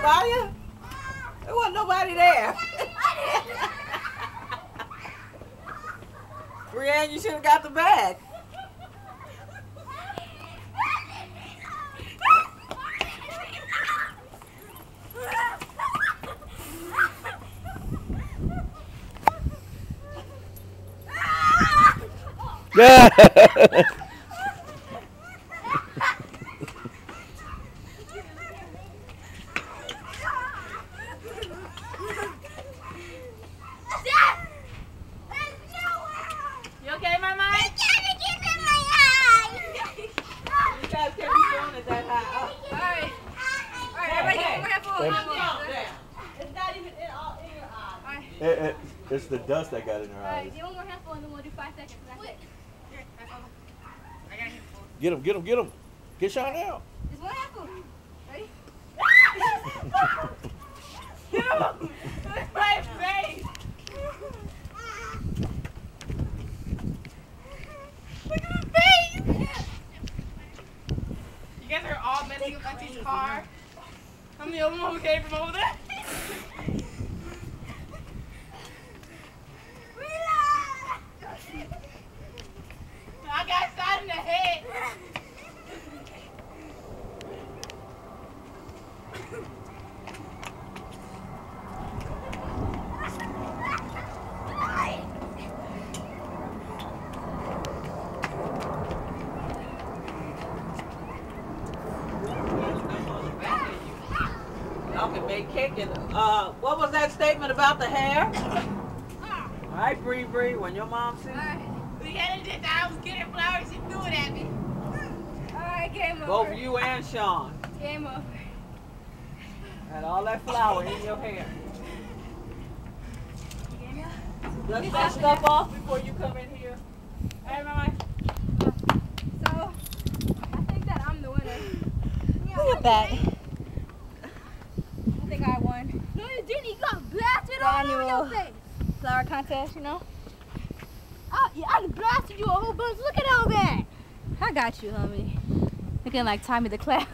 Maya? There wasn't nobody there. Brianne, you should have got the bag. It's the dust that got in her eyes. Alright, do one more handful and then we'll do 5 seconds. Wait. Here, I got a handful. Get him, get him, get him. Get Sean out. Just one handful. Ready? Get him! That's my face! Look at his face! You guys are all messing with Auntie's car. I'm the only one who came from over there. I got shot in the head. Y'all can make cake and what was that statement about the hair? All right, Bree Bree, when your mom sees We had it I was getting flowers, she threw it at me. Alright, game over. both you and Sean Game over. had all that flour in your hair. Dust that stuff off before you come in here. Alright, Mama. So, I think that I'm the winner. Look at that. I think I won. No, you didn't. You got blasted all over your face. Flower contest, you know? Yeah, I blasted you a whole bunch. Look at all that. I got you, homie. Looking like Tommy the Clown.